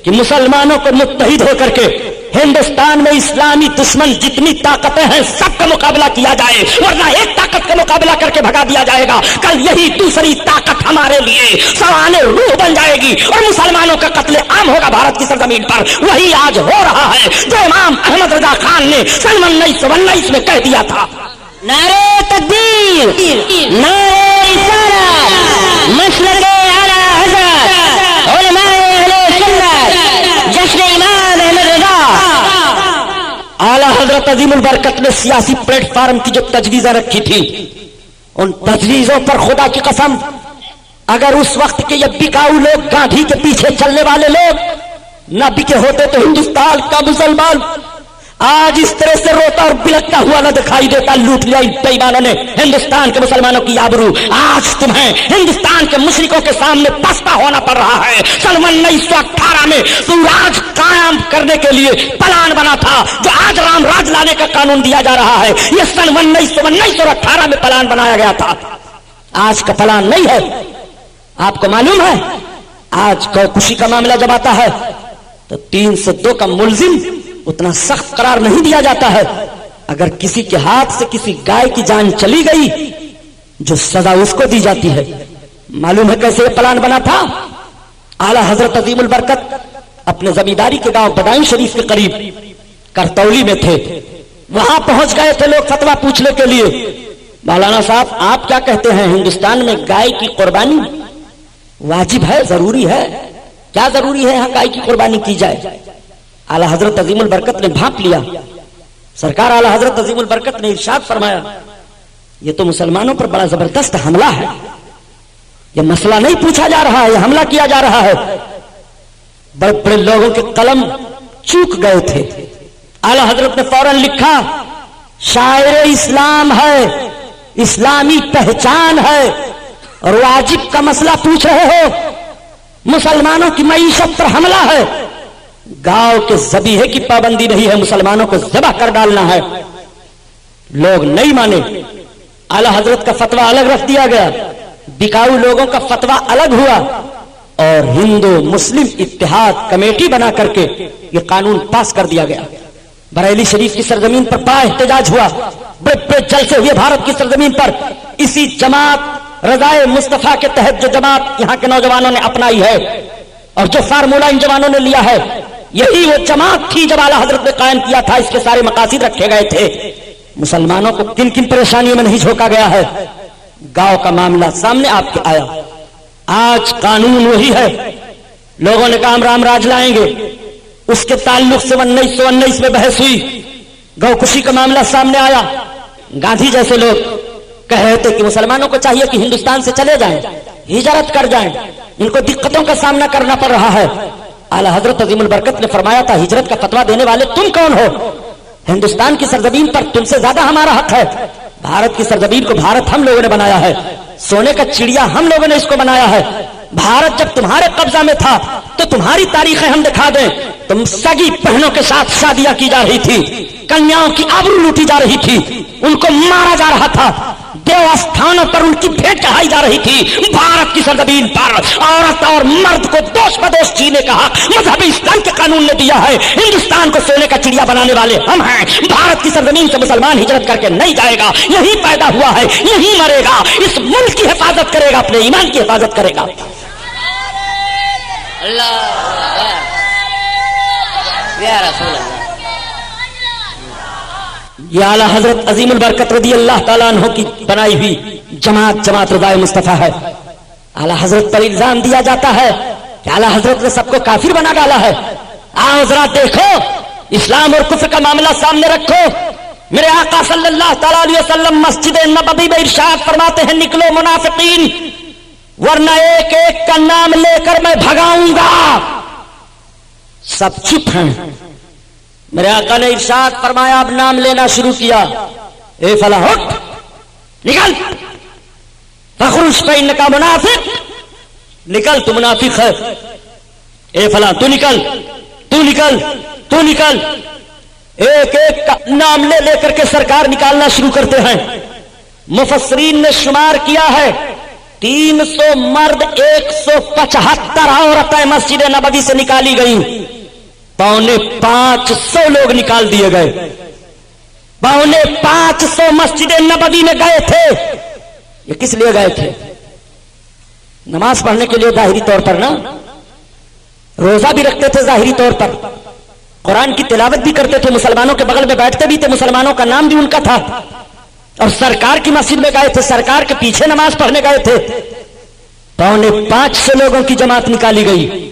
کہ مسلمانوں کو متحد ہو کر کے ہندوستان میں اسلامی دشمن جتنی طاقتیں ہیں سب کا مقابلہ کیا جائے ورنہ ایک طاقت کا مقابلہ کر کے بھگا دیا جائے گا. کل یہی دوسری طاقت ہمارے لیے سوانح روح بن جائے گی اور مسلمانوں کا قتل عام ہوگا بھارت کی سرزمین پر. وہی آج ہو رہا ہے جو امام احمد رضا خان نے سن 1919 میں کہہ دیا تھا. نعرہ تکبیر, نعرہ رسالت, مسلک اعلی حضرت علماء اہل سنت, جشن امام احمد رضا. اعلی حضرت عظیم البرکت نے سیاسی پلیٹ فارم کی جو تجویزیں رکھی تھی ان تجویزوں پر خدا کی قسم اگر اس وقت کے یہ بکاؤ لوگ گاندھی کے پیچھے چلنے والے لوگ نہ بکے ہوتے تو ہندوستان کا مسلمان آج اس طرح سے روتا اور بلکتا ہوا نہ دکھائی دیتا. لوٹ لیا بے ایمانوں نے ہندوستان کے مسلمانوں کی آبرو. آج تمہیں ہندوستان کے مشرکوں کے سامنے پسپا ہونا پڑ رہا ہے. سن 1918 میں سوراج قائم کرنے کے لیے پلان بنا تھا جو آج رام راج لانے کا قانون دیا جا رہا ہے. یہ سن 1918 میں پلان بنایا گیا تھا, آج کا پلان نہیں ہے. آپ کو معلوم ہے آج خوشی کا معاملہ جب آتا ہے تو 3 سے 2 کا ملزم اتنا سخت قرار نہیں دیا جاتا ہے. اگر کسی کے ہاتھ سے کسی گائے کی جان چلی گئی جو سزا اس کو دی جاتی ہے. معلوم ہے کیسے یہ پلان بنا تھا. اعلی حضرت عظیم البرکت اپنے زمینداری کے گاؤں بدائن شریف کے قریب کرتولی میں تھے. وہاں پہنچ گئے تھے لوگ فتویٰ پوچھنے کے لیے. مولانا صاحب آپ کیا کہتے ہیں ہندوستان میں گائے کی قربانی واجب ہے, ضروری ہے؟ کیا ضروری ہے یہاں گائے کی قربانی کی جائے؟ اعلی حضرت عظیم البرکت نے بھانپ لیا. سرکار اعلی حضرت عظیم البرکت نے ارشاد فرمایا یہ تو مسلمانوں پر بڑا زبردست حملہ ہے. یہ مسئلہ نہیں پوچھا جا رہا ہے, یہ حملہ کیا جا رہا ہے. بڑے بڑے لوگوں کے قلم چوک گئے تھے. اعلی حضرت نے فوراً لکھا شاعر اسلام ہے, اسلامی پہچان ہے اور واجب کا مسئلہ پوچھ رہے ہو. مسلمانوں کی معیشت پر حملہ ہے. گاؤں کے ذبیحے کی پابندی نہیں ہے, مسلمانوں کو ذبح کر ڈالنا ہے. لوگ نہیں مانے. اعلی حضرت کا فتویٰ الگ رکھ دیا گیا, بکاؤ لوگوں کا فتویٰ الگ ہوا. اور ہندو مسلم اتحاد کمیٹی بنا کر کے یہ قانون پاس کر دیا گیا. بریلی شریف کی سرزمین پر بڑا احتجاج ہوا, بڑے بڑے جلسے ہوئے بھارت کی سرزمین پر. اسی جماعت رضائے مصطفیٰ کے تحت جو جماعت یہاں کے نوجوانوں نے اپنائی ہے اور جو فارمولہ ان جوانوں نے لیا ہے, یہی وہ جماعت تھی جب اعلیٰ حضرت نے قائم کیا تھا. اس کے سارے مقاصد رکھے گئے تھے. مسلمانوں کو کن کن پریشانیوں میں نہیں جھونکا گیا ہے. گاؤں کا معاملہ سامنے آپ کے آیا. آج قانون وہی ہے. لوگوں نے کہا ہم رام راج لائیں گے, اس کے تعلق سے 1919 میں بحث ہوئی. گو کشی کا معاملہ سامنے آیا. گاندھی جیسے لوگ کہہ رہے تھے کہ مسلمانوں کو چاہیے کہ ہندوستان سے چلے جائیں, ہجرت کر جائیں, ان کو دقتوں کا سامنا کرنا پڑ رہا ہے. اعلیٰ حضرت عظیم البرکت نے فرمایا تھا ہجرت کا فتویٰ دینے والے تم کون ہو؟ ہندوستان کی سرزمین پر تم سے زیادہ ہمارا حق ہے. بھارت کی سرزمین کو بھارت ہم لوگوں نے بنایا ہے, سونے کا چڑیا ہم لوگوں نے اس کو بنایا ہے. بھارت جب تمہارے قبضہ میں تھا تو تمہاری تاریخیں ہم دکھا دیں. تم سگی بہنوں کے ساتھ شادیاں کی جا رہی تھی, کنیاؤں کی آبرو لوٹی جا رہی تھی, ان کو مارا جا رہا تھا, دیو استھانوں پر ان کی بھیٹ چڑھائی جا رہی تھی. بھارت کی سرزمین پر عورت اور مرد کو دوش بدوش جینے کا حق مذہبی اسلام کے قانون نے دیا ہے. ہندوستان کو سونے کا چڑیا بنانے والے ہم ہیں. بھارت کی سرزمین سے مسلمان ہجرت کر کے نہیں جائے گا, یہی پیدا ہوا ہے, یہی مرے گا. اس ملک کی حفاظت کرے گا, اپنے ایمان کی حفاظت کرے گا. یا رسول اللہ. یہ اعلیٰ حضرت عظیم البرکت رضی اللہ تعالیٰ عنہ کی بنائی ہوئی جماعت رضائے مصطفیٰ ہے. اعلیٰ حضرت پر الزام دیا جاتا ہے کہ اعلیٰ حضرت نے سب کو کافر بنا ڈالا ہے. آؤ ذرا دیکھو, اسلام اور کفر کا معاملہ سامنے رکھو. میرے آقا صلی اللہ تعالیٰ علیہ وسلم مسجد نبوی میں ارشاد فرماتے ہیں نکلو منافقین, ورنہ ایک ایک کا نام لے کر میں بھگاؤں گا. سب چپ ہیں. میرے آقا نے ارشاد فرمایا, اب نام لینا شروع کیا. اے فلاں اٹھ, نکل, فخرج فإنک منافق, نکل تو منافق ہے. اے فلاں تو نکل, تو نکل, تو نکل. ایک ایک کا نام لے لے کر کے سرکار نکالنا شروع کرتے ہیں. مفسرین نے شمار کیا ہے 300 مرد 175 عورتیں مسجد نبوی سے نکالی گئیں. 550 لوگ نکال دیے گئے. 550 مسجد نبوی میں گئے تھے. یہ کس لیے گئے تھے؟ نماز پڑھنے کے لیے ظاہری طور پر نا, روزہ بھی رکھتے تھے ظاہری طور پر, قرآن کی تلاوت بھی کرتے تھے, مسلمانوں کے بغل میں بیٹھتے بھی تھے, مسلمانوں کا نام بھی ان کا تھا. اور سرکار کی مسجد میں گئے تھے, سرکار کے پیچھے نماز پڑھنے گئے تھے. 550 لوگوں کی جماعت نکالی گئی,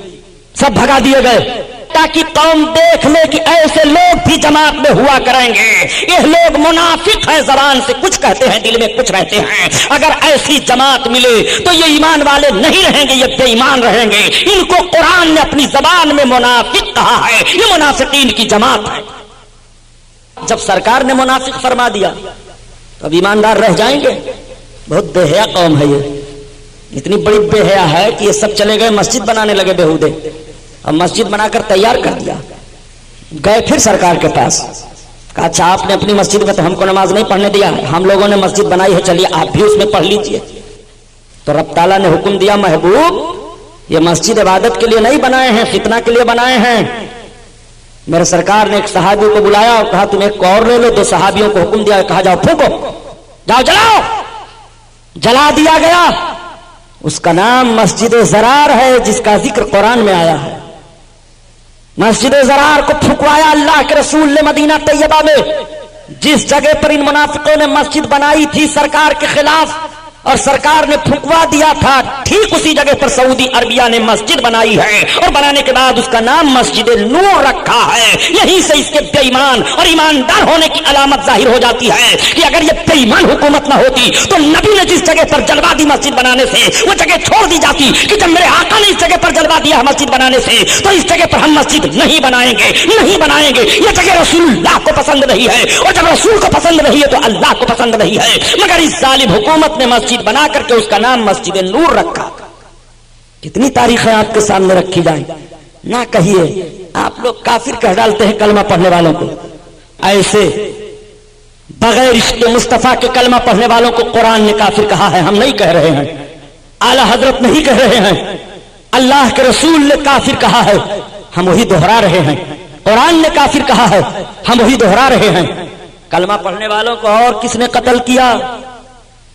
سب بھگا دیے گئے تاکہ قوم دیکھ لے کہ ایسے لوگ بھی جماعت میں ہوا کریں گے. یہ لوگ منافق ہیں, زبان سے کچھ کہتے ہیں, دل میں کچھ رہتے ہیں. اگر ایسی جماعت ملے تو یہ ایمان والے نہیں رہیں گے, یہ بے ایمان رہیں گے. ان کو قرآن نے اپنی زبان میں منافق کہا ہے. یہ منافقین کی جماعت ہے. جب سرکار نے منافق فرما دیا تو اب ایماندار رہ جائیں گے؟ بہت بے حیا قوم ہے یہ, اتنی بڑی بے حیا ہے کہ یہ سب چلے گئے مسجد بنانے لگے بےہودے. اب مسجد بنا کر تیار کر دیا, گئے پھر سرکار کے پاس, کہا اچھا آپ نے اپنی مسجد میں تو ہم کو نماز نہیں پڑھنے دیا, ہم لوگوں نے مسجد بنائی ہے, چلیے آپ بھی اس میں پڑھ لیجئے. تو رب تعالیٰ نے حکم دیا, محبوب یہ مسجد عبادت کے لیے نہیں بنائے ہیں, فتنہ کے لیے بنائے ہیں. میرے سرکار نے ایک صحابی کو بلایا اور کہا تم ایک اور لے لو. 2 صحابیوں کو حکم دیا, کہا جاؤ پھونکو, جاؤ جلاؤ. جلا دیا گیا. اس کا نام مسجد زرار ہے, جس کا ذکر قرآن میں آیا ہے. مسجد زرار کو پھکوایا اللہ کے رسول نے مدینہ طیبہ میں, جس جگہ پر ان منافقوں نے مسجد بنائی تھی سرکار کے خلاف اور سرکار نے پھکوا دیا تھا, ٹھیک اسی جگہ پر سعودی عربیہ نے مسجد بنائی ہے اور بنانے کے بعد اس کا نام مسجد نور رکھا ہے. یہیں سے اس کے بے ایمان اور ایماندار ہونے کی علامت ظاہر ہو جاتی ہے کہ اگر یہ بے ایمان حکومت نہ ہوتی تو نبی نے جس جگہ پر جلوا دی مسجد بنانے سے وہ جگہ چھوڑ دی جاتی کہ جب میرے آقا نے اس جگہ پر جلوا دیا مسجد بنانے سے تو اس جگہ پر ہم مسجد نہیں بنائیں گے, نہیں بنائیں گے. یہ جگہ رسول اللہ کو پسند نہیں ہے, اور جب رسول کو پسند نہیں ہے تو اللہ کو پسند نہیں ہے. مگر اس ظالم حکومت نے مسجد بنا کر کے اس کا نام مسجد نور رکھا. کتنی تاریخیں آپ کے سامنے رکھی جائیں. نہ کہیے, آپ لوگ کافر کہہ ڈالتے ہیں کلمہ پڑھنے والوں کو. ایسے بغیر عشق مصطفیٰ کے کلمہ پڑھنے والوں کو قرآن نے کافر کہا ہے, ہم نہیں کہہ رہے ہیں, اعلیٰ حضرت نہیں کہہ رہے ہیں. اللہ کے رسول نے کافر کہا ہے، ہم وہی دوہرا رہے ہیں۔ قرآن نے کافر کہا ہے، ہم وہی دوہرا رہے ہیں۔ کلمہ پڑھنے والوں کو اور کس نے قتل کیا؟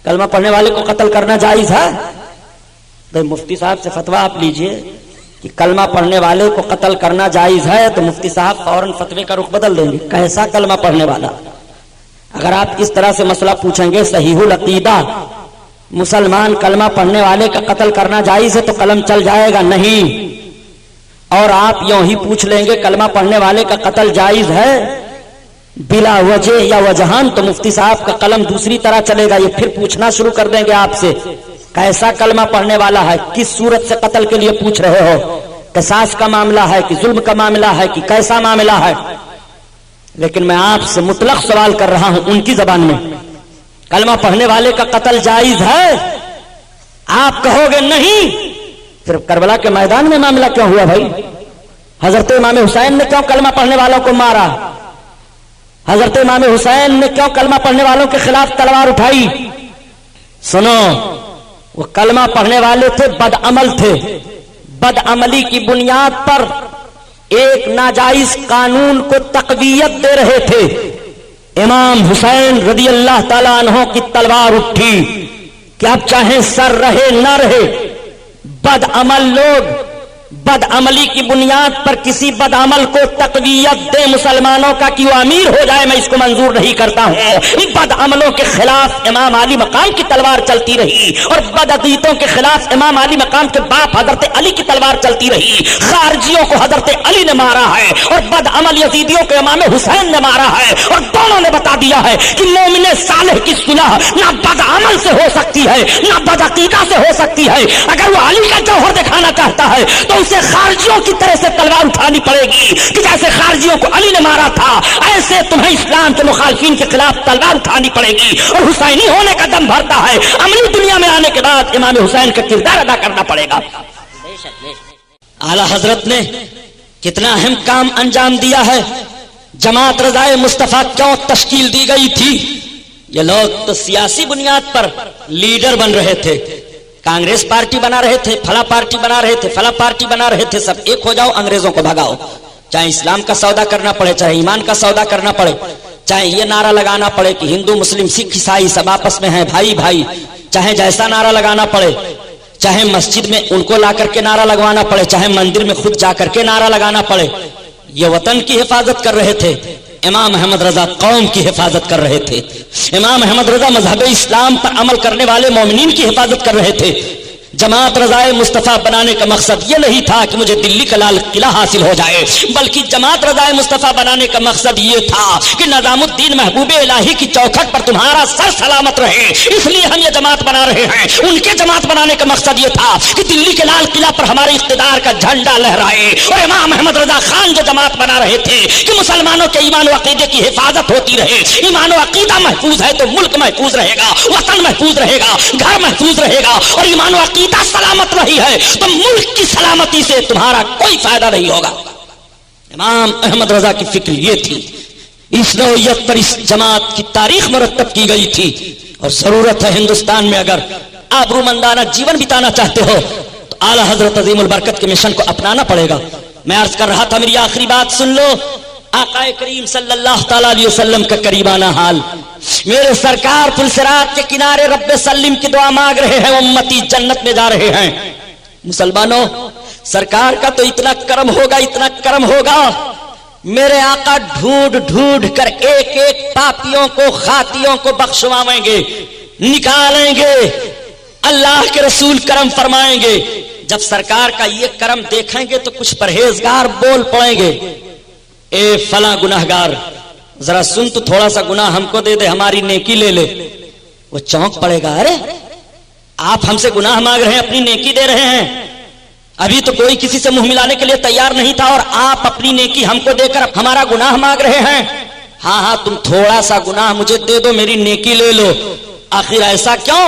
کلمہ پڑھنے والے کو قتل کرنا جائز ہے؟ تو مفتی صاحب سے فتویٰ آپ لیجئے کہ کلمہ پڑھنے والے کو قتل کرنا جائز ہے، تو مفتی صاحب فوراً فتوے کا رخ بدل دیں گے۔ کیسا کلمہ پڑھنے والا؟ اگر آپ اس طرح سے مسئلہ پوچھیں گے صحیح العقیدہ مسلمان کلمہ پڑھنے والے کا قتل کرنا جائز ہے، تو قلم چل جائے گا نہیں۔ اور آپ یوں ہی پوچھ لیں گے کلمہ پڑھنے والے کا قتل جائز ہے بلا وجہ یا وجہان، تو مفتی صاحب کا قلم دوسری طرح چلے گا۔ یہ پھر پوچھنا شروع کر دیں گے آپ سے کیسا کلمہ پڑھنے والا ہے، کس صورت سے قتل کے لیے پوچھ رہے ہو، قصاص کا معاملہ ہے کہ ظلم کا معاملہ ہے کہ کیسا معاملہ ہے؟ لیکن میں آپ سے مطلق سوال کر رہا ہوں ان کی زبان میں، کلمہ پڑھنے والے کا قتل جائز ہے؟ آپ کہو گے نہیں، پھر کربلا کے میدان میں معاملہ کیوں ہوا بھائی؟ حضرت امام حسین نے کیوں کلمہ پڑھنے والوں کو مارا؟ حضرت امام حسین نے کیوں کلمہ پڑھنے والوں کے خلاف تلوار اٹھائی؟ سنو، وہ کلمہ پڑھنے والے تھے، بد عمل تھے، بد عملی کی بنیاد پر ایک ناجائز قانون کو تقویت دے رہے تھے۔ امام حسین رضی اللہ تعالیٰ عنہ کی تلوار اٹھی کہ اب چاہے سر رہے نہ رہے، بد عمل لوگ بد عملی کی بنیاد پر کسی بد عمل کو تقویت دے مسلمانوں کا کہ وہ امیر ہو جائے، میں اس کو منظور نہیں کرتا ہوں۔ بد عملوں کے خلاف امام علی مقام کی تلوار چلتی رہی، اور بد عقیدوں کے خلاف امام علی مقام کے باپ حضرت علی کی تلوار چلتی رہی۔ خارجیوں کو حضرت علی نے مارا ہے، اور بد عمل یزیدیوں کو امام حسین نے مارا ہے، اور دونوں نے بتا دیا ہے کہ مومن صالح کی صلح نہ بد عمل سے ہو سکتی ہے نہ بد عقیدہ سے ہو سکتی ہے۔ اگر وہ علی کا جوہر دکھانا چاہتا ہے تو اسے خارجیوں کی طرح سے تلوار اٹھانی پڑے گی کہ جیسے خارجیوں کو علی نے مارا تھا، ایسے تمہیں اسلام کے مخالفین کے خلاف تلوار اٹھانی پڑے گی۔ اور حسینی ہونے کا دم بھرتا ہے، عملی دنیا میں آنے کے بعد امام حسین کا کردار ادا کرنا پڑے گا۔ اعلی حضرت نے کتنا اہم کام انجام دیا ہے۔ جماعت رضائے مصطفیٰ کیوں تشکیل دی گئی تھی؟ یہ لوگ تو سیاسی بنیاد پر لیڈر بن رہے تھے، کانگریس پارٹی بنا رہے تھے، فلاں پارٹی بنا رہے تھے، فلاں پارٹی بنا رہے تھے، سب ایک ہو جاؤ، انگریزوں کو بھگاؤ، چاہے اسلام کا سودا کرنا پڑے، چاہے ایمان کا سودا کرنا پڑے، چاہے یہ نعرہ لگانا پڑے کہ ہندو مسلم سکھ عیسائی سب آپس میں ہیں بھائی بھائی، چاہے جیسا نعرہ لگانا پڑے، چاہے مسجد میں ان کو لا کر کے نعرہ لگوانا پڑے، چاہے مندر میں خود جا کر کے نعرہ لگانا پڑے۔ یہ وطن کی حفاظت کر رہے تھے، امام احمد رضا قوم کی حفاظت کر رہے تھے، امام احمد رضا مذہب اسلام پر عمل کرنے والے مومنین کی حفاظت کر رہے تھے۔ جماعت رضائے مصطفیٰ بنانے کا مقصد یہ نہیں تھا کہ مجھے دلی کا لال قلعہ حاصل ہو جائے، بلکہ جماعت رضائے مصطفیٰ بنانے کا مقصد یہ تھا کہ نظام الدین محبوب الہی کی چوکھٹ پر تمہارا سر سلامت رہے، اس لیے ہم یہ جماعت بنا رہے ہیں۔ ان کے جماعت بنانے کا مقصد یہ تھا کہ دلی کے لال قلعہ پر ہمارے اقتدار کا جھنڈا لہرائے۔ اور امام احمد رضا خان جو جماعت بنا رہے تھے کہ مسلمانوں کے ایمان و عقیدے کی حفاظت ہوتی رہے، ایمان و عقیدہ محفوظ ہے تو ملک محفوظ رہے گا، وطن محفوظ رہے گا، گھر محفوظ رہے گا، اور ایمان و عقیدہ سلامت رہی ہے تو ملک کی سلامتی سے تمہارا کوئی فائدہ نہیں ہوگا۔ امام احمد رضا کی فکر یہ تھی، اس نوعیت پر اس جماعت کی تاریخ مرتب کی گئی تھی، اور ضرورت ہے ہندوستان میں اگر آبرومندانہ جیون بتانا چاہتے ہو تو اعلی حضرت عظیم البرکت کے مشن کو اپنانا پڑے گا۔ میں عرض کر رہا تھا، میری آخری بات سن لو، آقا کریم صلی اللہ تعالی علیہ وسلم کا قریبانہ حال، میرے سرکار پل صراط کے کنارے رب سلم کی دعا مانگ رہے ہیں، امتی جنت میں جا رہے ہیں۔ مسلمانوں، سرکار کا تو اتنا کرم ہوگا، اتنا کرم ہوگا، میرے آقا ڈھونڈ ڈھونڈ کر ایک ایک پاپیوں کو خاطیوں کو بخشوائیں گے، نکالیں گے، اللہ کے رسول کرم فرمائیں گے۔ جب سرکار کا یہ کرم دیکھیں گے تو کچھ پرہیزگار بول پڑیں گے، اے فلاں گناہگار ذرا سن تو، تھوڑا سا گناہ ہم کو دے دے، ہماری نیکی لے لے۔ وہ چونک پڑے گا، ارے آپ ہم سے گناہ مانگ رہے ہیں، اپنی نیکی دے رہے ہیں۔ ابھی تو کوئی کسی سے منہ ملانے کے لیے تیار نہیں تھا، اور آپ اپنی نیکی ہم کو دے کر ہمارا گناہ مانگ رہے ہیں۔ ہاں ہاں، تم تھوڑا سا گناہ مجھے دے دو، میری نیکی لے لو۔ آخر ایسا کیوں؟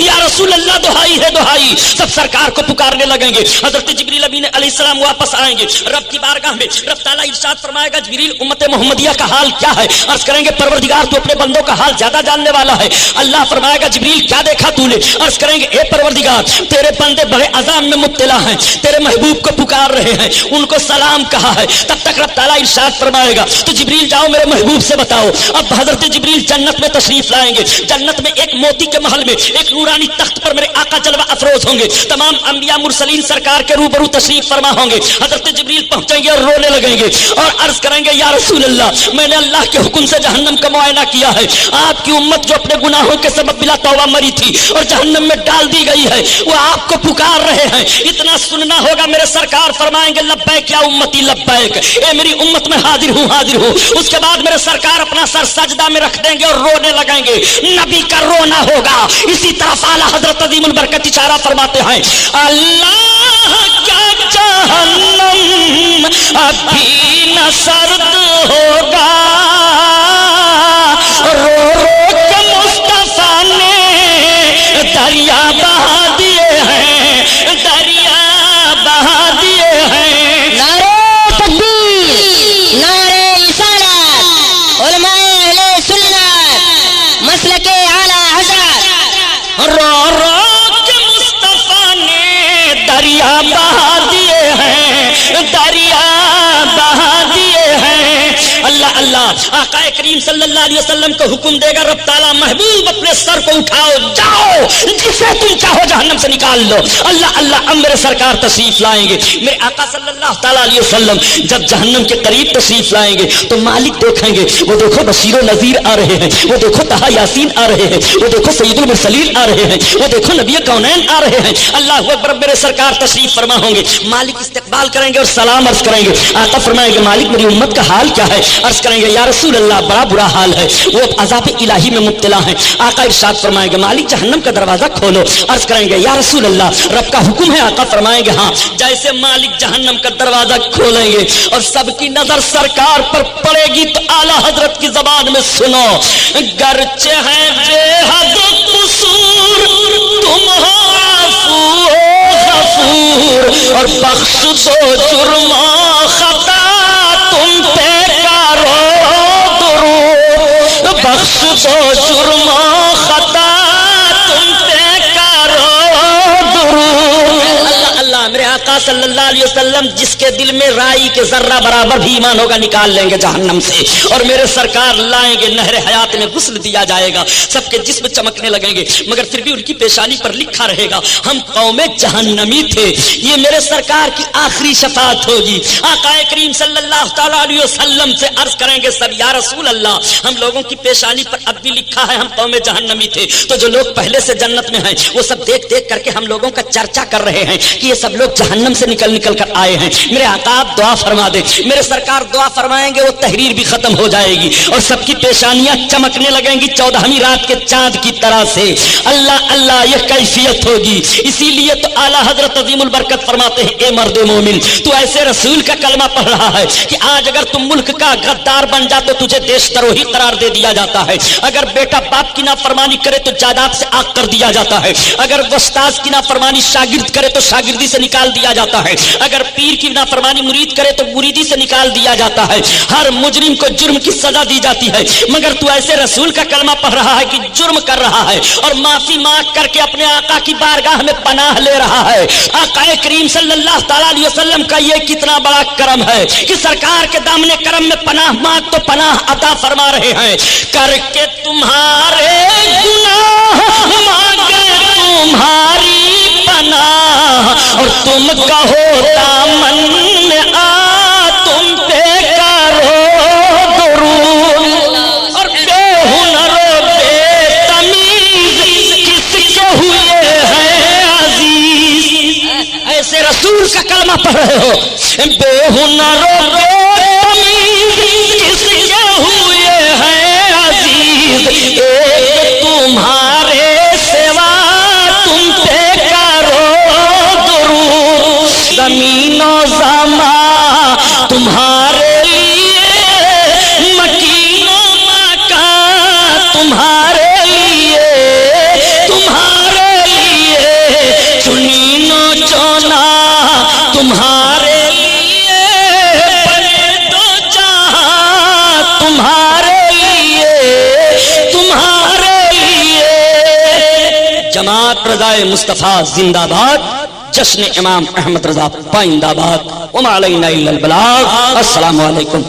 یا رسول اللہ دہائی ہے دہائی، سب سرکار کو پکارنے لگیں گے۔ حضرت جبریل امین علیہ السلام واپس آئیں گے رب کی بارگاہ میں، رب تعالیٰ ارشاد فرمائے گا جبریل امت محمدیہ کا حال کیا ہے؟ عرض کریں گے پروردگار تو اپنے بندوں کا حال زیادہ جاننے والا ہے۔ اللہ فرمائے گا جبریل کیا دیکھا تو نے؟ عرض کریں گے اے پروردگار تیرے بندے بڑے عذاب میں مبتلا ہیں، تیرے محبوب کو پکار رہے ہیں، ان کو سلام کہا ہے۔ تب تک رب تعالیٰ ارشاد فرمائے گا تو جبریل جاؤ میرے محبوب سے بتاؤ۔ اب حضرت جبریل جنت میں تشریف لائیں گے، جنت میں ایک موتی کے محل میں ایک نورانی تخت پر میرے آقا جلوہ افروز ہوں گے، تمام انبیاء مرسلین سرکار کے روبرو تشریف فرما ہوں گے۔ حضرت جبریل پہنچیں گے اور رونے لگیں گے اور عرض کریں گے یا رسول اللہ میں نے اللہ کے حکم سے جہنم کا معائنہ کیا ہے، آپ کی امت جو اپنے گناہوں کے سبب بلا توبہ مری تھی اور جہنم میں ڈال دی گئی ہے وہ آپ کو پکار رہے ہیں، اتنا سننا ہوگا۔ میرے سرکار فرمائیں گے لبیک یا امتی لبیک، اے میری امت میں حاضر ہوں حاضر ہوں۔ اس کے بعد میرے سرکار اپنا سر سجدہ میں رکھ دیں گے اور رونے لگیں گے، نبی کا رونا ہوگا۔ اسی طرف اعلیٰ حضرت عظیم البرکت اشارہ فرماتے ہیں اللہ کیا جہنم ابھی نہ سرد ہوگا، رو رو کے مصطفیٰ نے دریا بہا دیے ہیں، دریا بہا دیے ہیں۔ نعرہ تکبیر، نعرہ رسالت، علماء اہل سنت، مسلک اعلیٰ حضرت، رو رو کے مصطفیٰ نے دریا بہا دیے ہیں، دریا بہا دیے ہیں۔ اللہ اللہ آقا کریم صلی اللہ علیہ وسلم کو حکم دے گا رب تعالیٰ محبوب اپنے سر کو اٹھاؤ، جاؤ جسے تم چاہو جہنم سے نکال لو۔ اللہ اللہ اب میرے سرکار تشریف لائیں گے، میرے آقا صلی اللہ تعالیٰ علیہ وسلم جب جہنم کے قریب تشریف لائیں گے تو مالک دیکھیں گے، وہ دیکھو بشیر و نذیر آ رہے ہیں، وہ دیکھو طہ یاسین آ رہے ہیں، وہ دیکھو سید المرسلین آ رہے ہیں، وہ دیکھو نبی کونین آ رہے ہیں۔ اللہ اکبر میرے سرکار تشریف فرما ہوں گے، مالک استقبال کریں گے اور سلام عرض کریں گے۔ آقا فرمائیں گے مالک میری امت کا حال کیا ہے؟ عرض کریں گے یا رسول اللہ بڑا برا حال ہے، وہ عذاب الہی میں مبتلا ہیں۔ آقا ارشاد فرمائیں گے مالک جہنم کا دروازہ کھولو۔ عرض کریں گے یا رسول اللہ رب کا حکم ہے؟ آقا فرمائیں گے ہاں۔ جیسے مالک جہنم کا دروازہ کھولیں گے اور سب کی نظر سرکار پر پڑے گی تو اعلیٰ حضرت کی زبان میں سنو، گرچہ ہے بے حد قصور تم ہو عفو غفور، اور بخش دو جرم و خطا تم پہ کرو درود، بخش دو جرم و خطا تم پہ کرو درود۔ اللہ اللہ میرے آقا صلی اللہ علیہ وسلم جس کے دل میں رائی کے ذرہ برابر بھی ایمان ہوگا نکال لیں گے جہنم سے، اور میرے سرکار لائیں گے، نہر حیات میں غسل دیا جائے گا، سب کے جسم چمکنے لگیں گے، مگر پھر بھی ان کی پیشانی پر لکھا رہے گا ہم قوم جہنمی تھے۔ یہ میرے سرکار کی آخری شفاعت ہوگی۔ آقا کریم صلی اللہ تعالیٰ علیہ وسلم سے عرض کریں گے سب یا رسول اللہ ہم لوگوں کی پیشانی پر اب بھی لکھا ہے ہم قوم جہنمی تھے، تو جو لوگ پہلے سے جنت میں ہیں وہ سب دیکھ دیکھ کر کے ہم لوگوں کا چرچا کر رہے ہیں کہ یہ سب لوگ جہنم سے نکل نکل کر آئے ہیں۔ میرے آقا آپ دعا فرما دیں، میرے سرکار دعا فرمائیں گے، وہ تحریر بھی ختم ہو جائے گی اور سب کی پیشانیاں چمکنے لگیں گی 14ویں رات کے چاند کی طرح سے۔ اللہ اللہ یہ کیفیت ہوگی۔ اسی لیے تو اعلیٰ حضرت عظیم البرکت فرماتے ہیں اے مرد مومن تو ایسے رسول کا کلمہ پڑھ رہا ہے کہ آج اگر تم ملک کا غدار بن جا تو تجھے دیش دروہی قرار دے دیا جاتا ہے، اگر بیٹا باپ کی نافرمانی کرے تو جائیداد سے آگ کر دیا جاتا ہے، اگر استاذ کی نافرمانی شاگرد کرے تو شاگردی سے نکال دیا جاتا ہے، اگر پیر کی نافرمانی مرید کرے تو مریدی سے نکال دیا جاتا ہے، ہر مجرم کو جرم کی سزا دی جاتی ہے، مگر تو ایسے رسول کا کلمہ پڑھ رہا ہے کہ جرم کر رہا ہے اور معافی مانگ کر کے اپنے آقا کی بارگاہ میں پناہ لے رہا ہے۔ آقا کریم صلی اللہ تعالیٰ علیہ وسلم کا یہ کتنا بڑا کرم ہے کہ سرکار کے دامن کرم میں پناہ مانگ تو پناہ عطا فرما رہے ہیں۔ کر کے تمہارے گناہ مانگے تمہاری پناہ، اور تم کہو دامن میں آ تم پہ کرو درود، اور بے ہنر و بے تمیز کس کے ہوئے ہیں عزیز۔ ایسے رسول کا کلمہ پڑھ رہے ہو، بے ہنر و بے تمیز کس کے ہوئے ہیں عزیز، ایک تمہارے سوا تم پہ کرو درود، زمین و زمان تمہارے لیے، مکین و مکان تمہارے لیے، جماعت رضائے مصطفیٰ زندہ باد، جشن امام احمد رضا پائندہ باد، وما علینا الا البلاغ۔ السلام علیکم۔